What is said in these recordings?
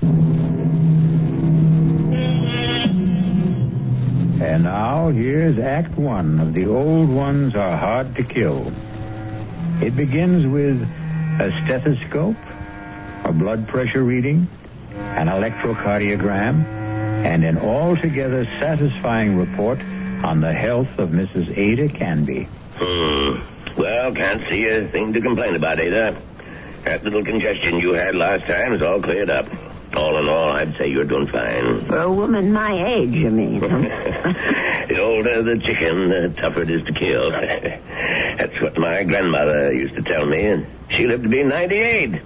And now, here's Act One of The Old Ones Are Hard to Kill. It begins with a stethoscope, a blood pressure reading, an electrocardiogram, and an altogether satisfying report on the health of Mrs. Ada Canby. Well, can't see a thing to complain about, Ada. That little congestion you had last time is all cleared up. All in all, I'd say you're doing fine. For a woman my age, you mean? The older the chicken, the tougher it is to kill. That's what my grandmother used to tell me, and she lived to be 98.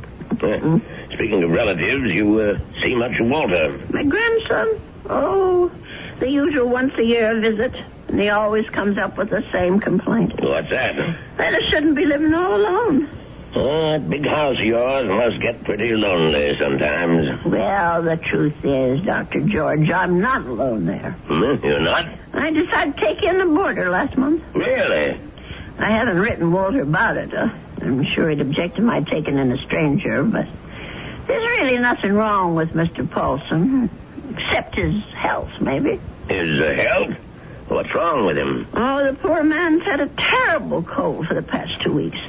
Speaking of relatives, you see much of Walter. My grandson? Oh, the usual once-a-year visit. And he always comes up with the same complaint. What's that? That I shouldn't be living all alone. That big house of yours must get pretty lonely sometimes. Well, the truth is, Dr. George, I'm not alone there. You're not? I decided to take in the boarder last month. Really? I haven't written Walter about it. I'm sure he'd object to my taking in a stranger, but there's really nothing wrong with Mr. Paulson, except his health, maybe. His health? What's wrong with him? Oh, the poor man's had a terrible cold for the past 2 weeks.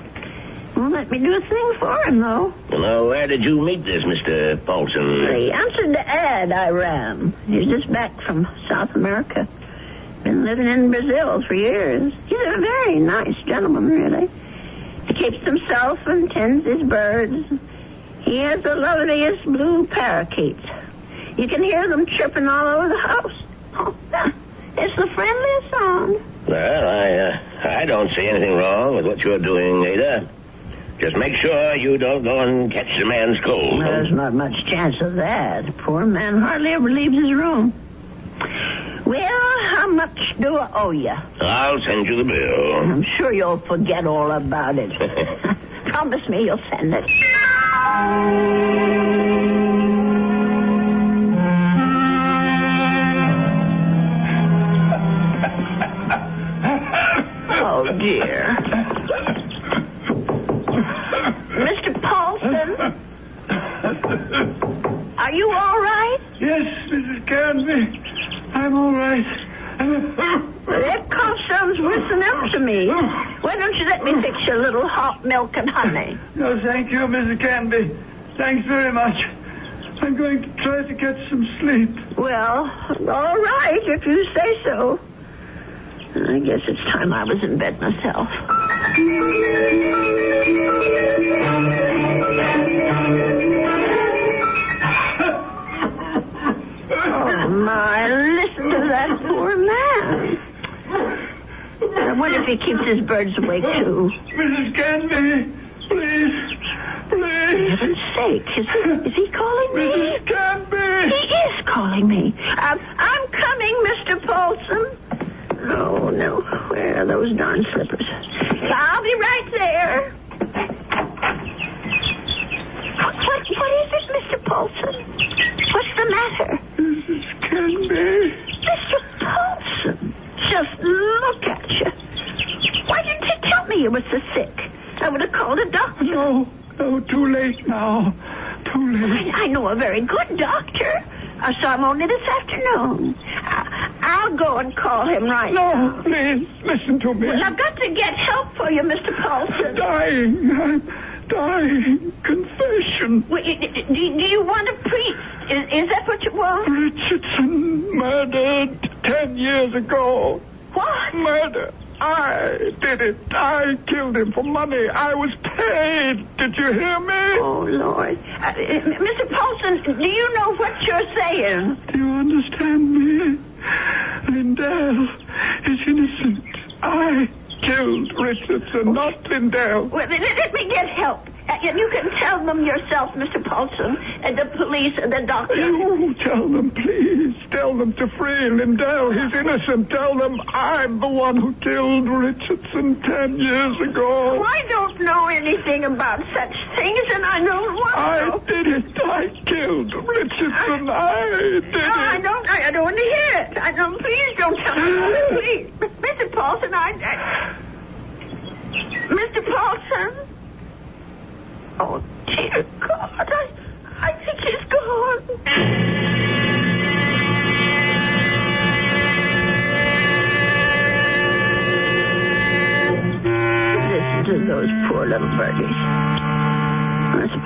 Won't let me do a thing for him, though. Well, where did you meet this Mr. Paulson? He answered the ad I ran. He's just back from South America. Been living in Brazil for years. He's a very nice gentleman, really. He keeps himself and tends his birds. He has the loveliest blue parakeets. You can hear them chirping all over the house. Oh, it's the friendliest sound. Well, I don't see anything wrong with what you're doing, Ada. Just make sure you don't go and catch the man's cold. Well, there's not much chance of that. The poor man hardly ever leaves his room. Well, how much do I owe you? I'll send you the bill. I'm sure you'll forget all about it. Promise me you'll send it. Oh, dear. Mr. Paulson? Are you all right? Yes, Mrs. Canby. I'm all right. That cough sounds worse than ever to me. Why don't you let me fix you a little hot milk and honey? No, thank you, Mrs. Canby. Thanks very much. I'm going to try to get some sleep. Well, all right, if you say so. I guess it's time I was in bed myself. Oh, my, listen to that poor man. I wonder if he keeps his birds awake, too. Mrs. Canby, please. For heaven's sake, is he calling me? Mrs. Canby! He is calling me. I'm coming, Mr. Paulson. Oh, no. Where are those darn slippers? I'll be right there. What is it, Mr. Paulson? What's the matter? Mrs. Canby. Mr. Paulson, just look at you. Why didn't you tell me you were so sick? I would have called a doctor. No, too late now. Too late. I know a very good doctor. I saw him only this afternoon. I'll go and call him right now. No, please, listen to me. Well, I've got to get help for you, Mr. Paulson. I'm dying. Confession. Well, do you want to preach? Is that what you want? Richardson murdered 10 years ago. What? Murder. I did it. I killed him for money. I was paid. Did you hear me? Oh, Lord. Mr. Paulson, do you know what you're saying? Do you understand me? Lindell is innocent. I killed Richardson, not Lindell. Well, let me get help. You can tell them yourself, Mr. Paulson, and the police and the doctor. You tell them, please. Tell them to free Lindell. He's innocent. Tell them I'm the one who killed Richardson 10 years ago. Oh, I don't know anything about such things, and I don't want to. I did it. I killed Richardson. I did it. I don't want to hear it. Please don't tell me. Please. Mr. Paulson, Mr. Paulson? Oh, dear God, I think he's gone.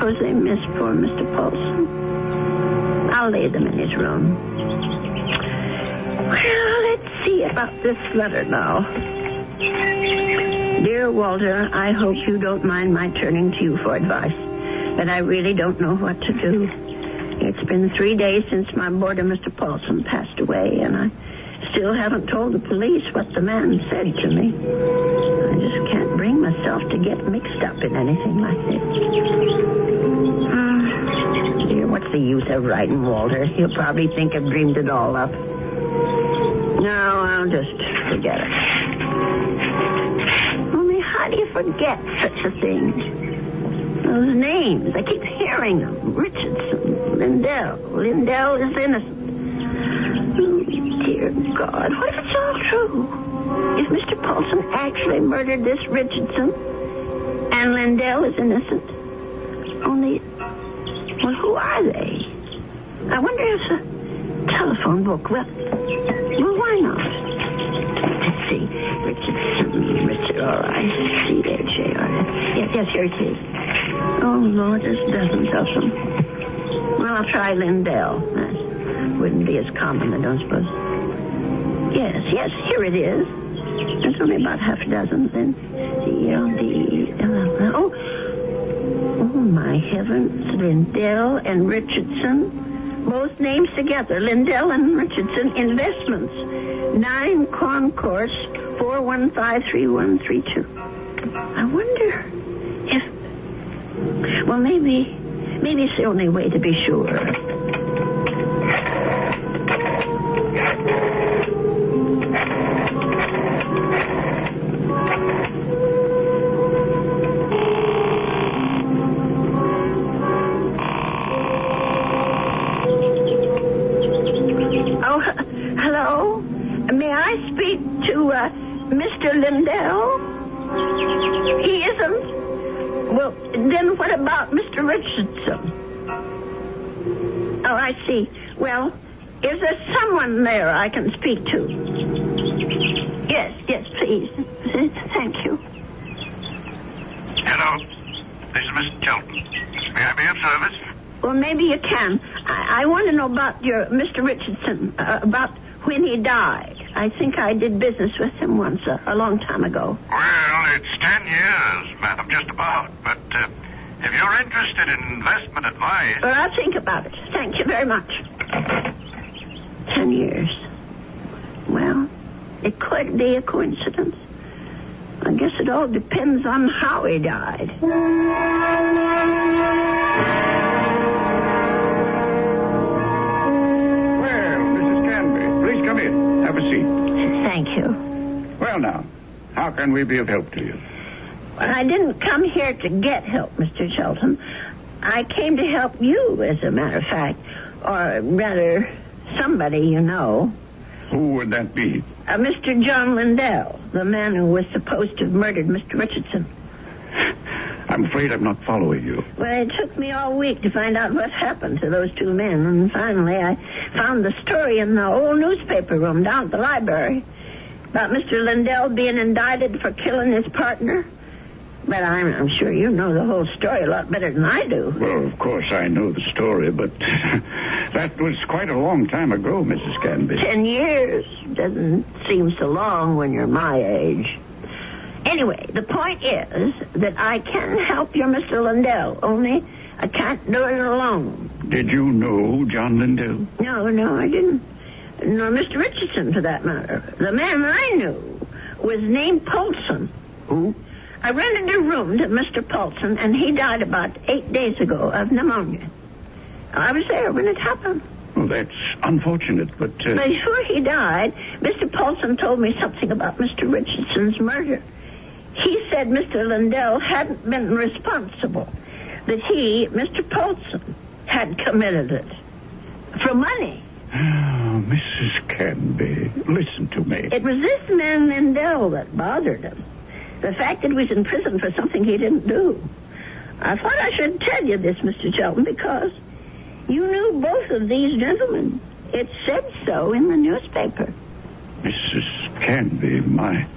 suppose they missed poor Mr. Paulson. I'll lay them in his room. Well, let's see about this letter now. Dear Walter, I hope you don't mind my turning to you for advice, but I really don't know what to do. It's been 3 days since my boarder, Mr. Paulson, passed away, and I still haven't told the police what the man said to me. I just can't bring myself to get mixed up in anything like this. Dear, what's the use of writing Walter? He'll probably think I've dreamed it all up. No, I'll just forget it. Only how do you forget such a thing? Those names, I keep hearing them. Richardson, Lindell. Lindell is innocent. Oh, dear God, what if it's all true? If Mr. Paulson actually murdered this Richardson and Lindell is innocent? Only, well, who are they? I wonder if a telephone book, well, why not? Let's see. Richard, all right. C-H-A-R-S. Yes, here it is. Oh, Lord, there's dozens of them. Well, I'll try Lindell. That wouldn't be as common, I don't suppose. Yes, here it is. There's only about half a dozen. Then oh, my heavens. Lindell and Richardson. Both names together. Lindell and Richardson Investments. 9 Concourse 4153132. I wonder if... Well, maybe it's the only way to be sure. Oh, hello? May I speak to Mr. Lindell? He isn't? Well, then what about Mr. Richardson? Oh, I see. Well, is there someone there I can speak to? Yes, please. Thank you. Hello. This is Mr. Chelton. May I be of service? Well, maybe you can. I want to know about your Mr. Richardson, about when he died. I think I did business with him once, a long time ago. Well, it's 10 years, madam, just about. But if you're interested in investment advice... Well, I'll think about it. Thank you very much. 10 years. Well, it could be a coincidence. I guess it all depends on how he died. Come in. Have a seat. Thank you. Well, now, how can we be of help to you? Well, I didn't come here to get help, Mr. Shelton. I came to help you, as a matter of fact. Or rather, somebody you know. Who would that be? Mr. John Lindell, the man who was supposed to have murdered Mr. Richardson. I'm afraid I'm not following you. Well, it took me all week to find out what happened to those two men, and finally I found the story in the old newspaper room down at the library about Mr. Lindell being indicted for killing his partner. But I'm sure you know the whole story a lot better than I do. Well, of course I know the story, but that was quite a long time ago, Mrs. Canby. 10 years doesn't seem so long when you're my age. Anyway, the point is that I can help your Mr. Lindell, only I can't do it alone. Did you know John Lindell? No, I didn't. Nor Mr. Richardson, for that matter. The man I knew was named Paulson. Who? I rented a room to Mr. Paulson, and he died about 8 days ago of pneumonia. I was there when it happened. Well, that's unfortunate, but... Before he died, Mr. Paulson told me something about Mr. Richardson's murder. He said Mr. Lindell hadn't been responsible, that he, Mr. Paulson, had committed it. For money. Oh, Mrs. Canby, listen to me. It was this man Lindell that bothered him. The fact that he was in prison for something he didn't do. I thought I should tell you this, Mr. Shelton, because you knew both of these gentlemen. It said so in the newspaper. Mrs. Canby, my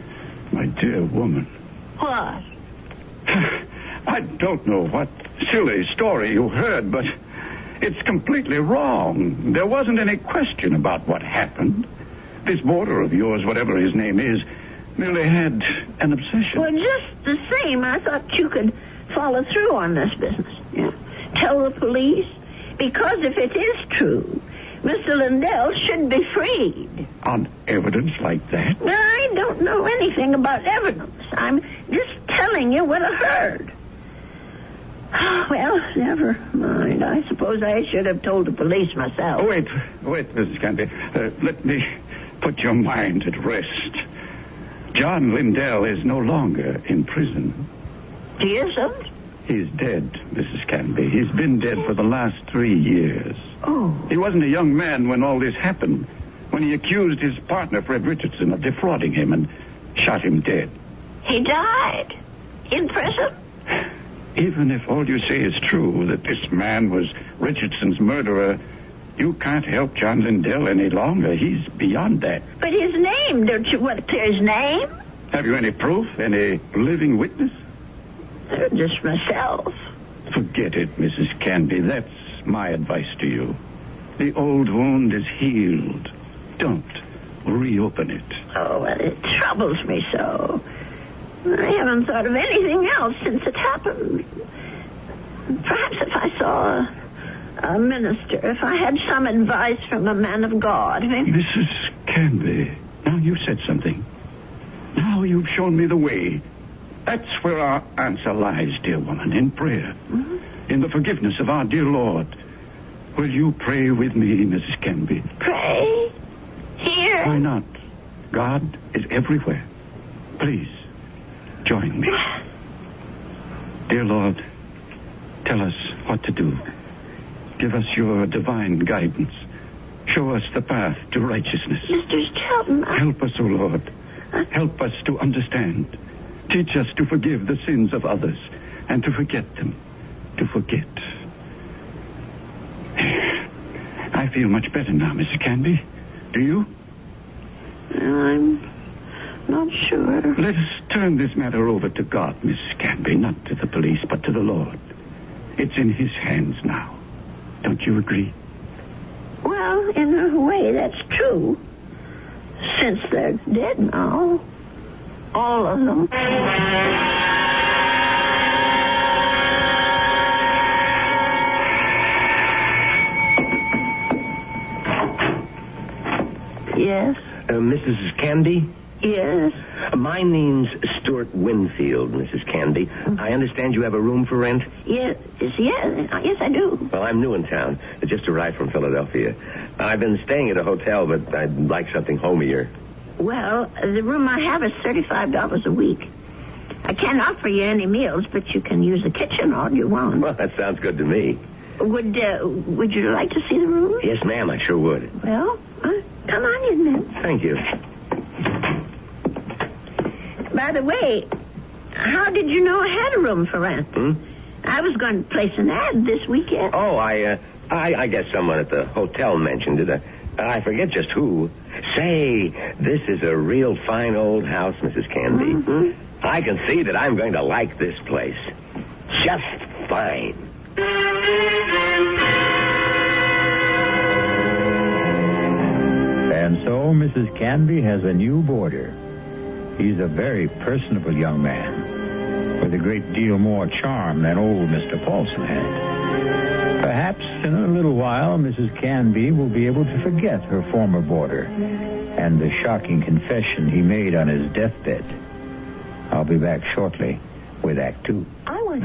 dear woman. What? I don't know what silly story you heard, but it's completely wrong. There wasn't any question about what happened. This boarder of yours, whatever his name is, merely had an obsession. Well, just the same, I thought you could follow through on this business. Yeah. Tell the police. Because if it is true, Mr. Lindell should be freed. On evidence like that? Well, I don't know anything about evidence. I'm just telling you what I heard. Well, never mind. I suppose I should have told the police myself. Oh, wait, Mrs. Canby. Let me put your mind at rest. John Lindell is no longer in prison. He isn't? He's dead, Mrs. Canby. He's been dead for the last 3 years. Oh. He wasn't a young man when all this happened, when he accused his partner, Fred Richardson, of defrauding him and shot him dead. He died? In prison? Even if all you say is true, that this man was Richardson's murderer, you can't help John Lindell any longer. He's beyond that. But his name, don't you want to clear his name? Have you any proof? Any living witness? Just myself. Forget it, Mrs. Canby. That's my advice to you. The old wound is healed. Don't reopen it. Oh, well, it troubles me so. I haven't thought of anything else since it happened. Perhaps if I saw a minister, if I had some advice from a man of God, maybe... Mrs. Canby, now you said something. Now you've shown me the way. That's where our answer lies, dear woman, in prayer. Mm-hmm. In the forgiveness of our dear Lord. Will you pray with me, Mrs. Canby? Pray? Here? Why not? God is everywhere. Please, join me. Dear Lord, tell us what to do. Give us your divine guidance. Show us the path to righteousness. Mr. Shelton, Help us, O Lord. Help us to understand. Teach us to forgive the sins of others and to forget them. To forget. I feel much better now, Mrs. Canby. Do you? I'm not sure. Let us turn this matter over to God, Mrs. Canby, not to the police, but to the Lord. It's in his hands now. Don't you agree? Well, in a way, that's true. Since they're dead now. All of them. Yes? Mrs. Canby? Yes? My name's Stuart Winfield, Mrs. Canby. I understand you have a room for rent? Yes, I do. Well, I'm new in town. I just arrived from Philadelphia. I've been staying at a hotel, but I'd like something homier. Well, the room I have is $35 a week. I can't offer you any meals, but you can use the kitchen all you want. Well, that sounds good to me. Would you like to see the room? Yes, ma'am, I sure would. Well, come on in then. Thank you. By the way, how did you know I had a room for rent? I was going to place an ad this weekend. Oh, I guess someone at the hotel mentioned it. I forget just who. Say, this is a real fine old house, Mrs. Canby. Mm-hmm. I can see that I'm going to like this place. Just fine. And so Mrs. Canby has a new boarder. He's a very personable young man with a great deal more charm than old Mr. Paulson had. Perhaps in a little while, Mrs. Canby will be able to forget her former boarder and the shocking confession he made on his deathbed. I'll be back shortly with Act 2. I was...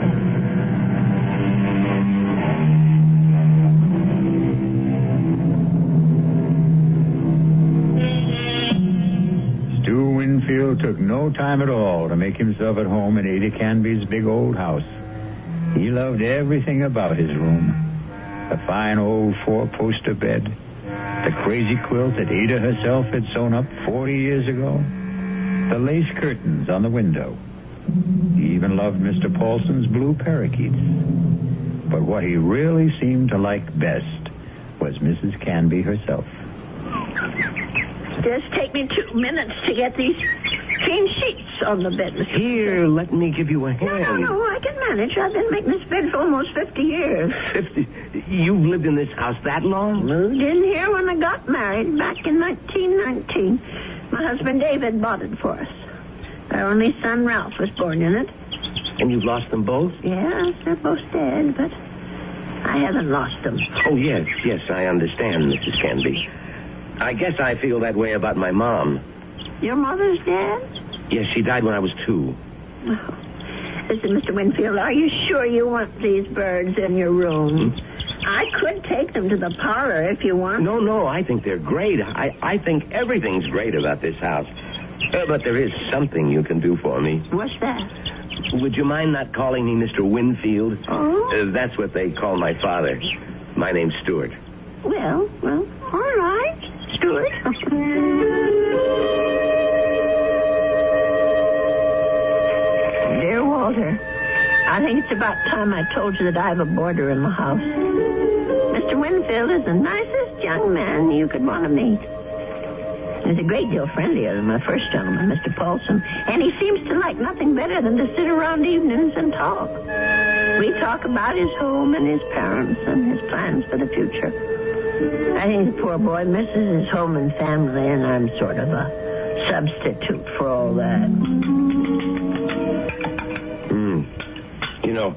Stu Winfield took no time at all to make himself at home in Ada Canby's big old house. He loved everything about his room. The fine old four-poster bed, the crazy quilt that Ada herself had sewn up 40 years ago, the lace curtains on the window. He even loved Mr. Paulson's blue parakeets. But what he really seemed to like best was Mrs. Canby herself. Just take me 2 minutes to get these clean sheets on the bed. Here, let me give you a hand. No, I can manage. I've been making this bed for almost 50 years. 50? You've lived in this house that long? Moved in here when I got married back in 1919. My husband David bought it for us. Our only son Ralph was born in it. And you've lost them both? Yes, they're both dead, but I haven't lost them. Oh, yes, I understand, Mrs. Canby. I guess I feel that way about my mom. Your mother's dead? Yes, she died when I was 2. Oh. Listen, Mr. Winfield, are you sure you want these birds in your room? I could take them to the parlor if you want. No, I think they're great. I think everything's great about this house. But there is something you can do for me. What's that? Would you mind not calling me Mr. Winfield? Oh? That's what they call my father. My name's Stuart. Well, all right, Stuart. Dear Walter, I think it's about time I told you that I have a boarder in the house. Mr. Winfield is the nicest young man you could want to meet. He's a great deal friendlier than my first gentleman, Mr. Paulson, and he seems to like nothing better than to sit around evenings and talk. We talk about his home and his parents and his plans for the future. I think the poor boy misses his home and family, and I'm sort of a substitute for all that. You know,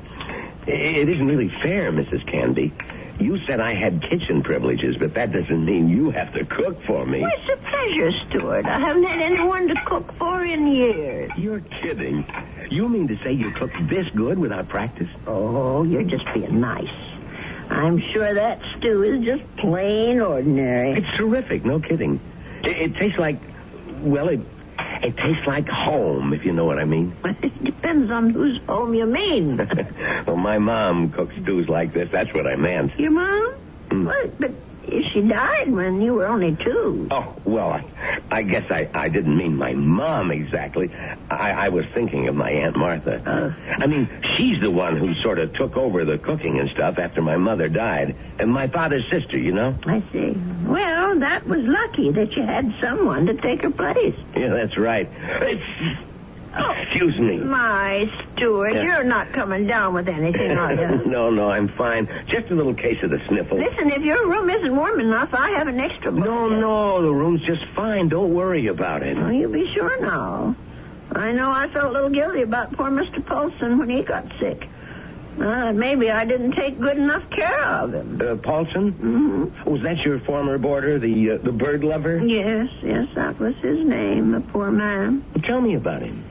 it isn't really fair, Mrs. Canby. You said I had kitchen privileges, but that doesn't mean you have to cook for me. Well, it's a pleasure, Stuart. I haven't had anyone to cook for in years. You're kidding. You mean to say you cook this good without practice? Oh, you're just being nice. I'm sure that stew is just plain ordinary. It's terrific, no kidding. It tastes like, well, it tastes like home, if you know what I mean. It depends on whose home you mean. Well, my mom cooks stews like this. That's what I meant. Your mom? Well, but she died when you were only 2. Oh, well, I guess I didn't mean my mom exactly. I was thinking of my Aunt Martha. I mean, she's the one who sort of took over the cooking and stuff after my mother died. And my father's sister, you know? I see. Well, that was lucky that you had someone to take her place. Yeah, that's right. Excuse me. My, Stuart, you're not coming down with anything, are you? No, I'm fine. Just a little case of the sniffles. Listen, if your room isn't warm enough, I have an extra blanket. No, the room's just fine. Don't worry about it. Oh, you be sure now. I know I felt a little guilty about poor Mr. Paulson when he got sick. Maybe I didn't take good enough care of him. Paulson? Mm-hmm. Was that your former boarder, the bird lover? Yes, that was his name, the poor man. Tell me about him.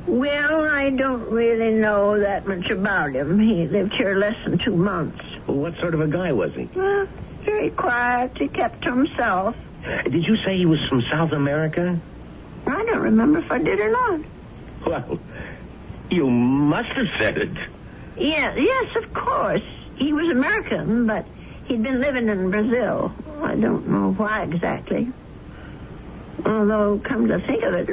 Well, I don't really know that much about him. He lived here less than 2 months. Well, what sort of a guy was he? Well, very quiet. He kept to himself. Did you say he was from South America? I don't remember if I did or not. Well, you must have said it. Yes, of course. He was American, but he'd been living in Brazil. I don't know why exactly. Although, come to think of it,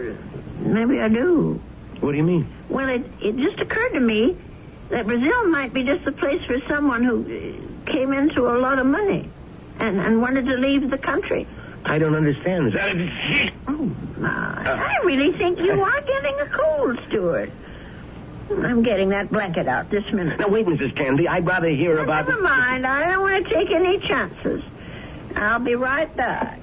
maybe I do. What do you mean? Well, it just occurred to me that Brazil might be just the place for someone who came into a lot of money and wanted to leave the country. I don't understand. Oh, my. I really think you are getting a cold, Stuart. I'm getting that blanket out this minute. Now, wait, Mrs. Canby. I'd rather hear about... Never mind. I don't want to take any chances. I'll be right back.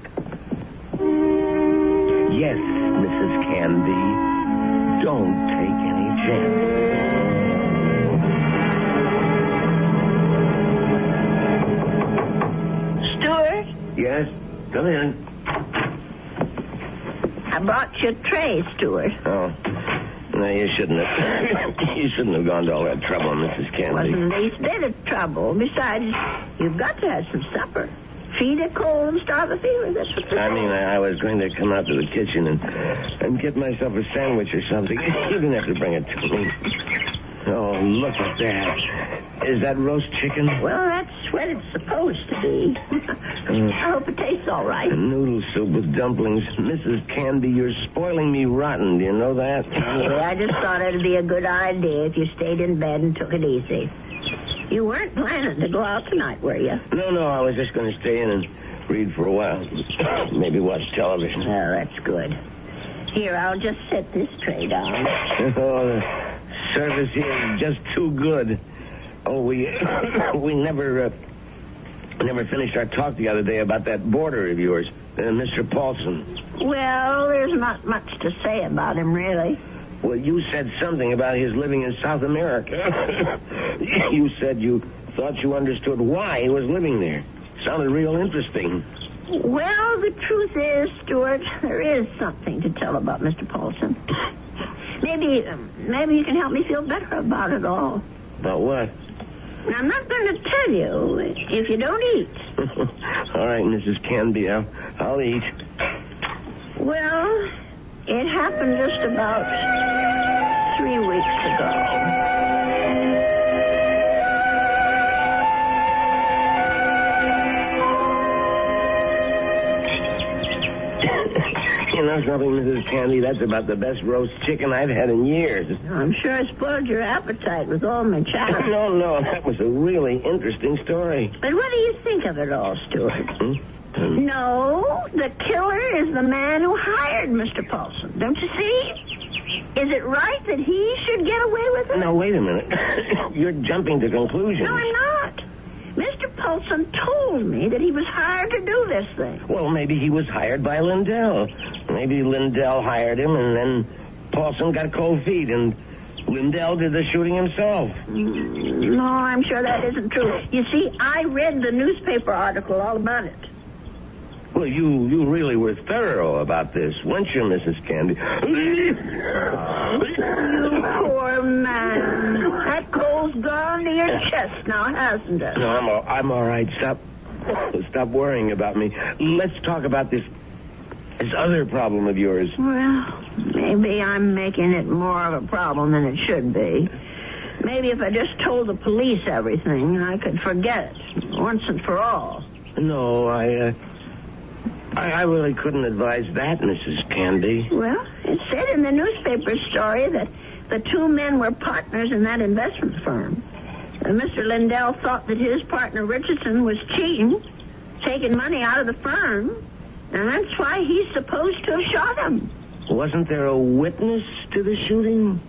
Yes, Mrs. Canby. Don't take any chances. Stuart? Yes? Come in. I brought you a tray, Stuart. Oh. No, you shouldn't have. You shouldn't have gone to all that trouble, Mrs. Canby. Wasn't the least bit of trouble. Besides, you've got to have some supper. Feed a cold and starve a fever. That's what I mean, I was going to come out to the kitchen and get myself a sandwich or something. You didn't have to bring it to me. Oh, look at that. Is that roast chicken? Well, that's what it's supposed to be. I hope it tastes all right. Noodle soup with dumplings. Mrs. Canby, you're spoiling me rotten. Do you know that? Yeah, I just thought it'd be a good idea if you stayed in bed and took it easy. You weren't planning to go out tonight, were you? No, I was just going to stay in and read for a while. Maybe watch television. Oh, that's good. Here, I'll just set this tray down. Oh, the service here is just too good. Oh, we never finished our talk the other day about that boarder of yours, Mr. Paulson. Well, there's not much to say about him, really. Well, you said something about his living in South America. You said you thought you understood why he was living there. Sounded real interesting. Well, the truth is, Stuart, there is something to tell about Mr. Paulson. Maybe you can help me feel better about it all. About what? I'm not going to tell you if you don't eat. All right, Mrs. Canby, I'll eat. Well, it happened just about 3 weeks ago. You know something, Mrs. Candy? That's about the best roast chicken I've had in years. I'm sure I spoiled your appetite with all my chatter. No, that was a really interesting story. But what do you think of it all, Stuart? No, the killer is the man who hired Mr. Paulson. Don't you see? Is it right that he should get away with it? No, wait a minute. You're jumping to conclusions. No, I'm not. Mr. Paulson told me that he was hired to do this thing. Well, maybe he was hired by Lindell. Maybe Lindell hired him, and then Paulson got cold feet, and Lindell did the shooting himself. No, I'm sure that isn't true. You see, I read the newspaper article all about it. Well, you really were thorough about this, weren't you, Mrs. Candy? You poor man. That cold's gone to your chest now, hasn't it? No, I'm all right. Stop worrying about me. Let's talk about this other problem of yours. Well, maybe I'm making it more of a problem than it should be. Maybe if I just told the police everything, I could forget it once and for all. No, I really couldn't advise that, Mrs. Candy. Well, it said in the newspaper story that the two men were partners in that investment firm. Mr. Lindell thought that his partner Richardson was cheating, taking money out of the firm, and that's why he's supposed to have shot him. Wasn't there a witness to the shooting?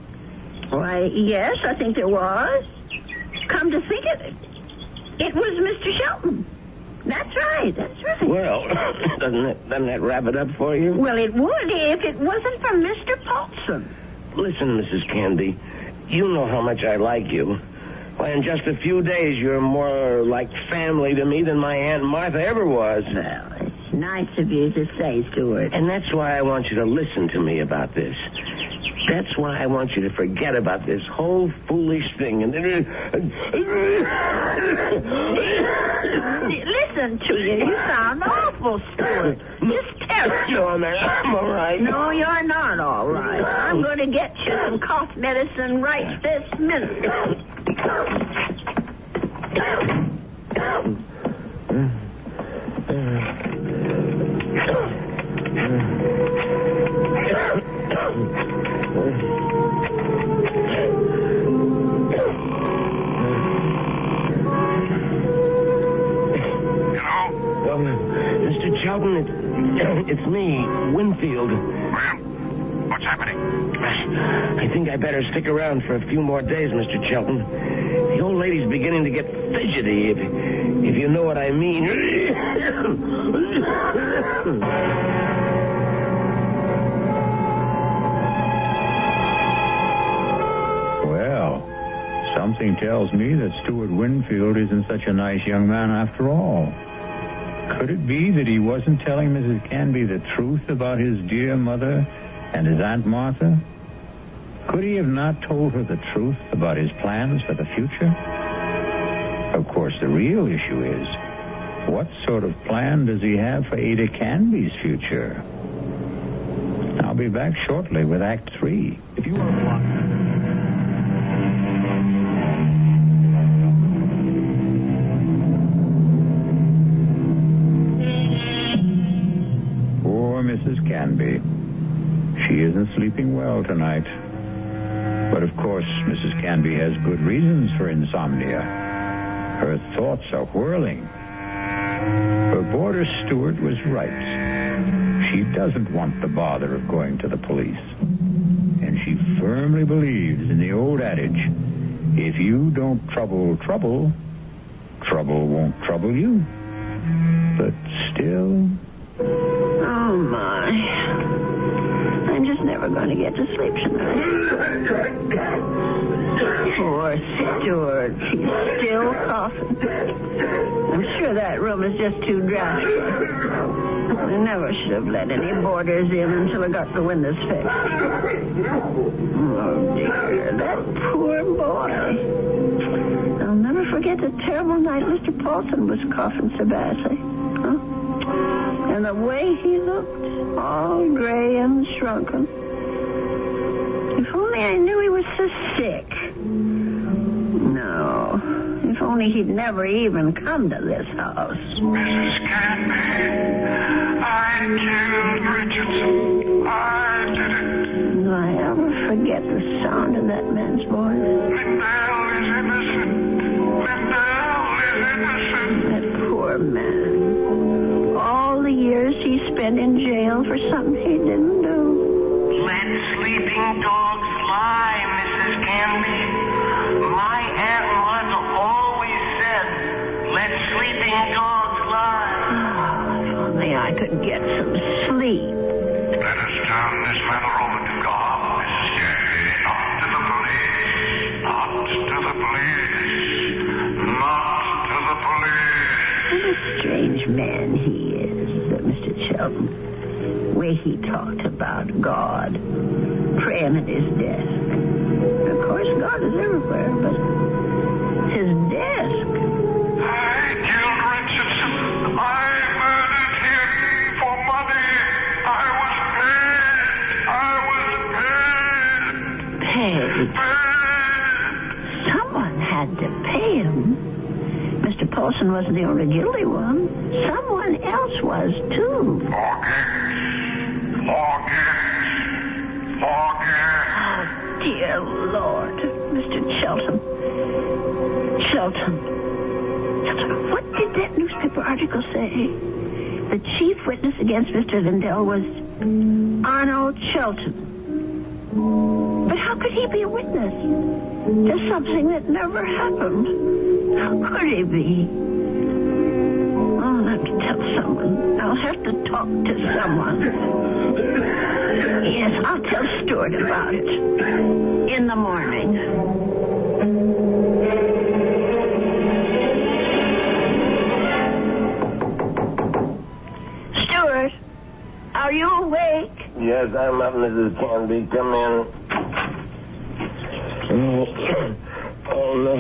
Why, yes, I think there was. Come to think of it, it was Mr. Shelton. That's right. Well, doesn't that wrap it up for you? Well, it would if it wasn't for Mr. Paulson. Listen, Mrs. Candy, you know how much I like you. Why, in just a few days, you're more like family to me than my Aunt Martha ever was. Well, it's nice of you to say, Stuart. And that's why I want you to listen to me about this. That's why I want you to forget about this whole foolish thing. And listen to you. You sound awful, Stuart. Just terrible. No, I'm all right. No, you're not all right. I'm going to get you some cough medicine right this minute. Mr. Shelton, it's me, Winfield. Well, what's happening? I think I better stick around for a few more days, Mr. Shelton. The old lady's beginning to get fidgety, if you know what I mean. Well, something tells me that Stuart Winfield isn't such a nice young man after all. Could it be that he wasn't telling Mrs. Canby the truth about his dear mother and his Aunt Martha? Could he have not told her the truth about his plans for the future? Of course, the real issue is, what sort of plan does he have for Ada Canby's future? I'll be back shortly with Act 3. If you want to... Mrs. Canby. She isn't sleeping well tonight. But of course, Mrs. Canby has good reasons for insomnia. Her thoughts are whirling. Her boarder Stuart was right. She doesn't want the bother of going to the police. And she firmly believes in the old adage, if you don't trouble trouble, trouble won't trouble you. But still... Oh, my. I'm just never going to get to sleep tonight. Poor Stuart. He's still coughing. I'm sure that room is just too drafty. I never should have let any boarders in until I got the windows fixed. Oh, dear. That poor boy. I'll never forget the terrible night Mr. Paulson was coughing so badly. Huh? And the way he looked, all gray and shrunken. If only I knew he was so sick. No. If only he'd never even come to this house. Mrs. Canby, I killed Richardson. I did it. Do I ever forget the sound of that man's voice? Lindell is innocent. Lindell is innocent. That poor man. All the years he spent in jail for something he didn't do. Let sleeping dogs lie, Mrs. Canby. My Aunt Martha always said, let sleeping dogs lie. Oh, if only I could get some sleep. Let us turn this matter over to God, Mrs. Canby. Not to the police. Not to the police. Not to the police. What a strange man he is, Mr. Shelton. The way he talked about God, praying at his desk. Of course, God is everywhere, but his desk. I killed Richardson. I murdered him for money. I was paid. Paid? Someone had to pay him. Mr. Paulson wasn't the only guilty one. Someone else was, too. Forget. Oh, dear Lord. Mr. Shelton. What did that newspaper article say? The chief witness against Mr. Lindell was Arnold Shelton. But how could he be a witness to something that never happened? How could he be? Oh, I'll have to tell someone. I'll have to talk to someone. Yes, I'll tell Stuart about it. In the morning. Stuart, are you awake? Yes, I'm up, Mrs. Canby. Come in. Oh, no.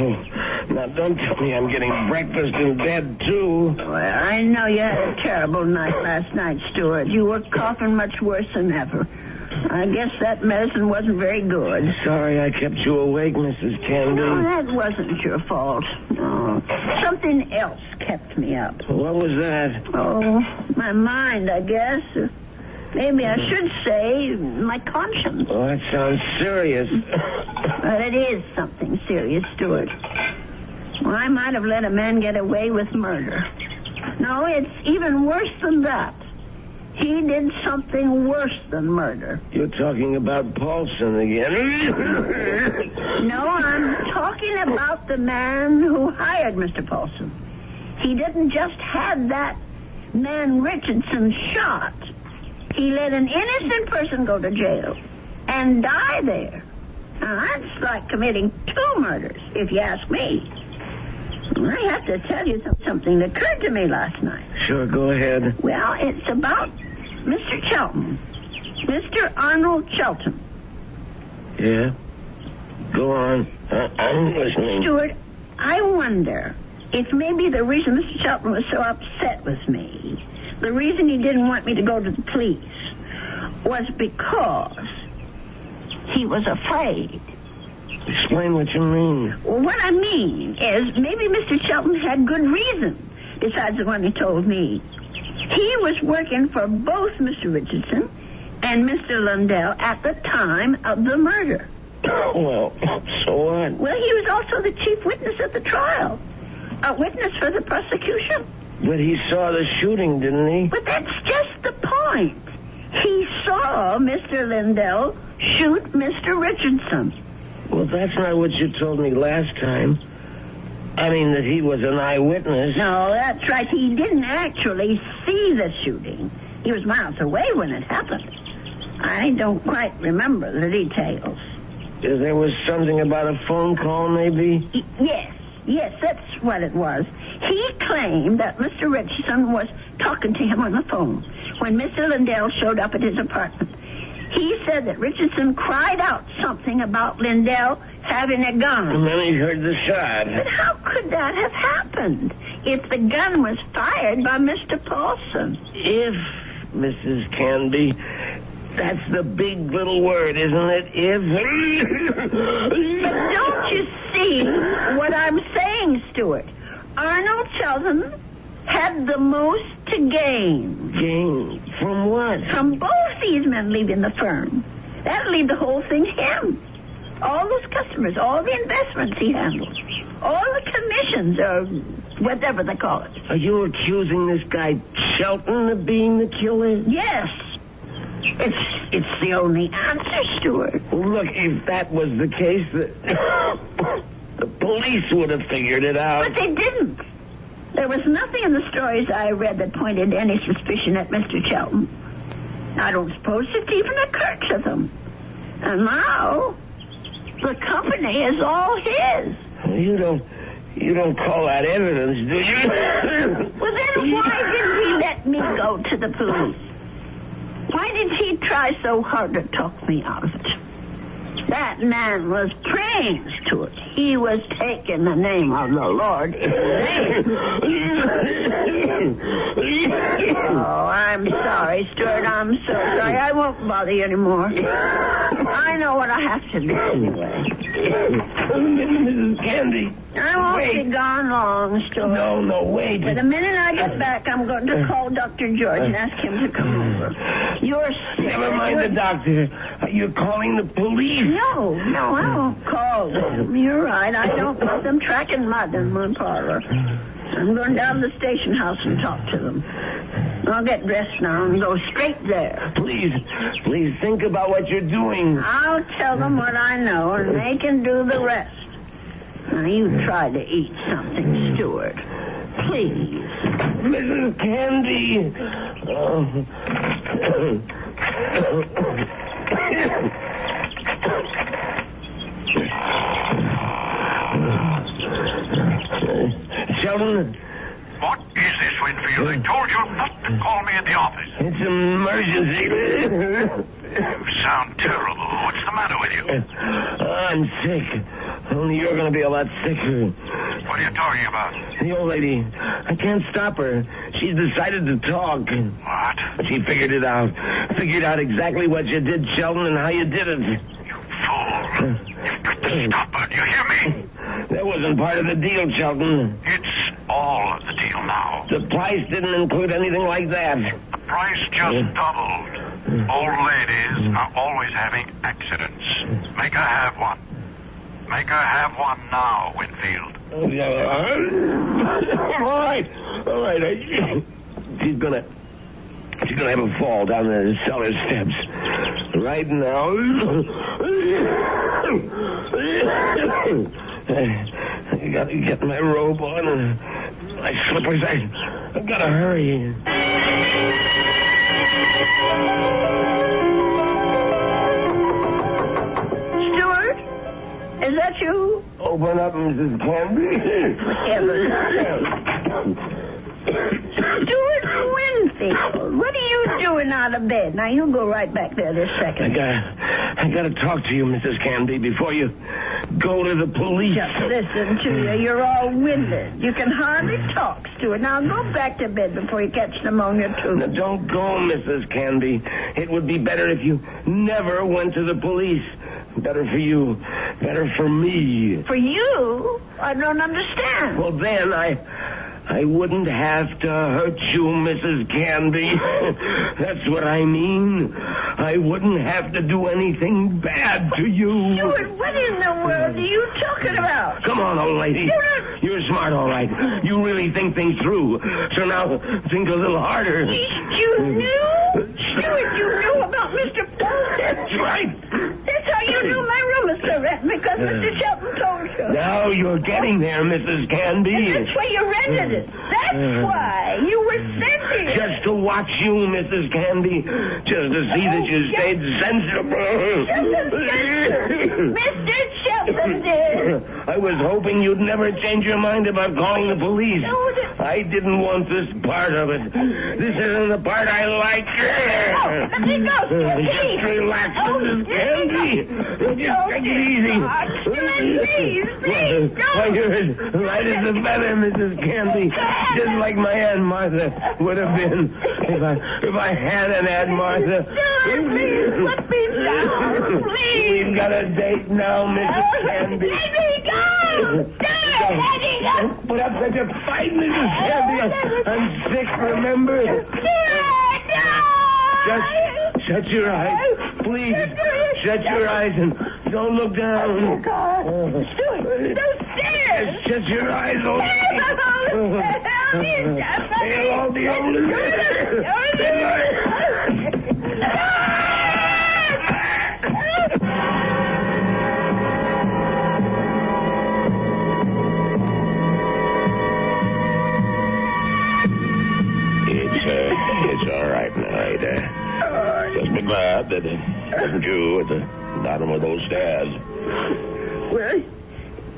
Now, don't tell me I'm getting breakfast in bed, too. Well, I know you had a terrible night last night, Stuart. You were coughing much worse than ever. I guess that medicine wasn't very good. Sorry I kept you awake, Mrs. Canby. No, that wasn't your fault. No. Something else kept me up. What was that? Oh, my mind, I guess. Maybe I should say my conscience. Oh, that sounds serious. But it is something serious, Stuart. Well, I might have let a man get away with murder. No, it's even worse than that. He did something worse than murder. You're talking about Paulson again. No, I'm talking about the man who hired Mr. Paulson. He didn't just have that man Richardson shot. He let an innocent person go to jail and die there. Now, that's like committing 2 murders, if you ask me. I have to tell you something that occurred to me last night. Sure, go ahead. Well, it's about Mr. Shelton. Mr. Arnold Shelton. Yeah? Go on. I'm listening. Stuart, I wonder if maybe the reason Mr. Shelton was so upset with me, the reason he didn't want me to go to the police, was because he was afraid. Explain what you mean. Well, what I mean is maybe Mr. Shelton had good reason, besides the one he told me. He was working for both Mr. Richardson and Mr. Lindell at the time of the murder. Well, so what? Well, he was also the chief witness at the trial. A witness for the prosecution. But he saw the shooting, didn't he? But that's just the point. He saw Mr. Lindell shoot Mr. Richardson. Well, that's not what you told me last time. I mean, that he was an eyewitness. No, that's right. He didn't actually see the shooting. He was miles away when it happened. I don't quite remember the details. There was something about a phone call, maybe? Yes, that's what it was. He claimed that Mr. Richardson was talking to him on the phone when Mr. Lindell showed up at his apartment. He said that Richardson cried out something about Lindell having a gun. And then he heard the shot. But how could that have happened if the gun was fired by Mr. Paulson? If, Mrs. Canby, that's the big little word, isn't it? If. But don't you see what I'm saying, Stuart? Arnold Sheldon had the most to gain. Gain? From what? From both these men leaving the firm. That'll leave the whole thing to him. All those customers, all the investments he handles, all the commissions, or whatever they call it. Are you accusing this guy Shelton of being the killer? Yes. It's the only answer, Stuart. Well, look, if that was the case, the police would have figured it out. But they didn't. There was nothing in the stories I read that pointed any suspicion at Mr. Shelton. I don't suppose it even occurred to them. And now, the company is all his. You don't call that evidence, do you? Well, then why didn't he let me go to the police? Why did he try so hard to talk me out of it? That man was praying to it. He was taking the name of the Lord in vain. Oh, I'm sorry, Stuart. I'm so sorry. I won't bother you anymore. I know what I have to do anyway. Mrs. Candy. I won't be gone long, Stuart. No, wait. But the minute I get back, I'm going to call Dr. George and ask him to come over. You're sick. Never mind the doctor. You're calling the police. No, I won't call them. You're right. I don't want them tracking mud in my parlor. I'm going down to the station house and talk to them. I'll get dressed now and go straight there. Please think about what you're doing. I'll tell them what I know, and they can do the rest. Now, you try to eat something, Stuart. Please. Mrs. Candy. Sheldon? What is this, Winfield? I told you not to call me at the office. It's an emergency. You sound terrible. What's the matter with you? I'm sick. Only you're going to be a lot sicker. What are you talking about? The old lady. I can't stop her. She's decided to talk. What? She figured it out. Figured out exactly what you did, Sheldon, and how you did it. You fool. You've got to stop her. Do you hear me? That wasn't part of the deal, Sheldon. It's all of the deal now. The price didn't include anything like that. The price just doubled. Old ladies are always having accidents. Make her have one. Make her have one now, Winfield. All right. She's gonna have a fall down the cellar steps. Right now. I gotta get my robe on and my slippers. I gotta hurry. Stuart? Is that you? Open up, Mrs. Canby. Stuart Winfield, what are you doing out of bed? Now, you go right back there this second. I gotta talk to you, Mrs. Canby, before you go to the police. Just listen to you. You're all winded. You can hardly talk, Stuart. Now, go back to bed before you catch pneumonia, too. Now, don't go, Mrs. Canby. It would be better if you never went to the police. Better for you. Better for me. For you? I don't understand. Well, then I wouldn't have to hurt you, Mrs. Canby. That's what I mean. I wouldn't have to do anything bad to you. Stuart, what in the world are you talking about? Come on, old lady. Stuart! You're smart, all right. You really think things through. So now, think a little harder. You knew? Stuart, you knew about Mr. Paul? That's right. you're getting there, Mrs. Canby. That's why you rented it. That's why you were sent here. Just to watch you, Mrs. Canby. Just to see that you stayed sensible. Mr. Shelton, dear. I was hoping you'd never change your mind about calling the police. I didn't want this part of it. This isn't the part I like. Let me go, Just relax, Mrs. Canby. Just take it easy. Please, Why, you're as light as a feather, Mrs. Canby. Just like my Aunt Martha would have been if I had an Aunt Martha. Please, let me down. Please. We've got a date now, Mrs. Canby. Let me go. Let me go. Don't put up such a fight, Mrs. Canby. I'm sick, remember? Just shut your eyes. Please, shut your eyes and don't look down. Oh, God. Those stairs. Shut your eyes, old lady. They'll all be over It's all right now, Ada. Just be glad that it wasn't you at the bottom of those stairs.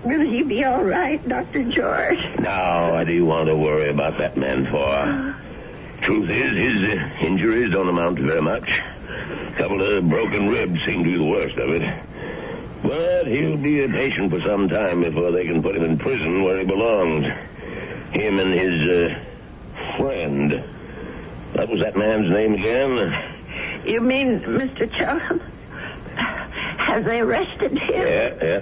Will he be all right, Dr. George? Now, what do you want to worry about that man for? Truth is, his injuries don't amount to very much. A couple of broken ribs seem to be the worst of it. But he'll be a patient for some time before they can put him in prison where he belongs. Him and his friend. What was that man's name again? You mean Mr. Chelton? Have they arrested him? Yeah.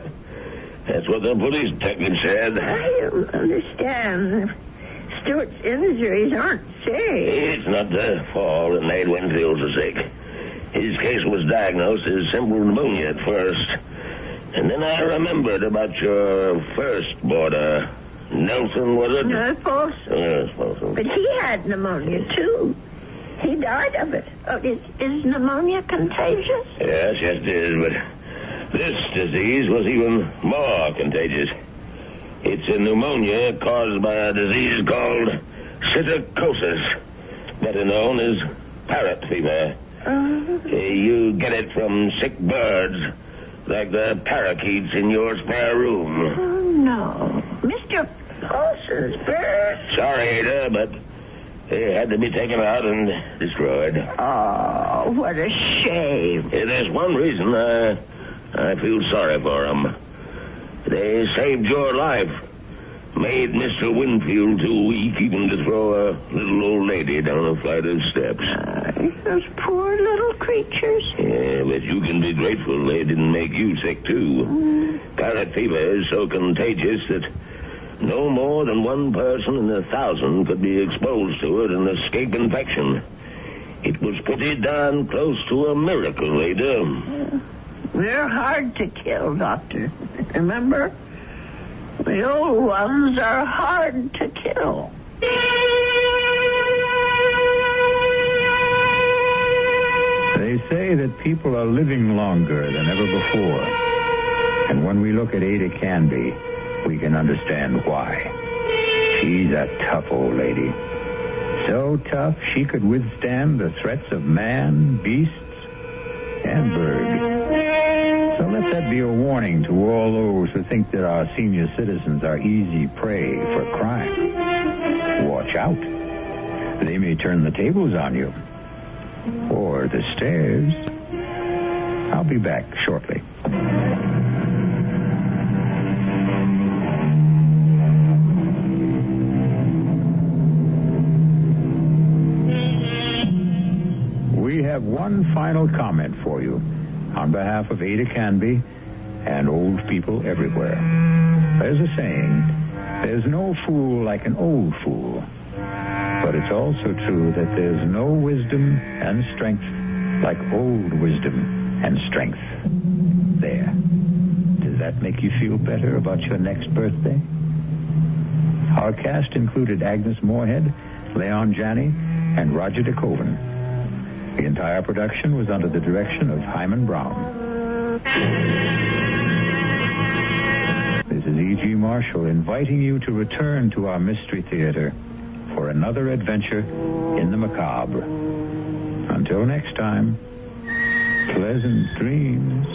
That's what the police detective said. I don't understand. Stuart's injuries aren't serious. It's not the fall that made Winfield so sick. His case was diagnosed as simple pneumonia at first. And then I remembered about your first boarder. Nelson, was it? No, Paulson. Yes, Paulson. But he had pneumonia, too. He died of it. Oh, is pneumonia contagious? Yes, it is, but this disease was even more contagious. It's a pneumonia caused by a disease called stiches, better known as parrot fever. You get it from sick birds, like the parakeets in your spare room. Oh, no. Mr. Paulson's bird. Sorry, Ada, but they had to be taken out and destroyed. Oh, what a shame. There's one reason I feel sorry for them. They saved your life. Made Mr. Winfield too weak even to throw a little old lady down a flight of steps. Those poor little creatures. Yeah, but you can be grateful they didn't make you sick, too. Parrot fever is so contagious that no more than one person in 1,000 could be exposed to it and escape infection. It was pretty darn close to a miracle, Ada. They're hard to kill, Doctor. Remember? The old ones are hard to kill. They say that people are living longer than ever before. And when we look at Ada Canby, we can understand why. She's a tough old lady. So tough she could withstand the threats of man, beasts, and birds. So let that be a warning to all those who think that our senior citizens are easy prey for crime. Watch out. They may turn the tables on you. Or the stairs. I'll be back shortly. We have one final comment for you on behalf of Ada Canby and old people everywhere. There's a saying, there's no fool like an old fool. But it's also true that there's no wisdom and strength like old wisdom and strength. There. Does that make you feel better about your next birthday? Our cast included Agnes Moorehead, Leon Janney, and Roger DeKoven. The entire production was under the direction of Hyman Brown. This is E.G. Marshall, inviting you to return to our Mystery Theater for another adventure in the macabre. Until next time, pleasant dreams.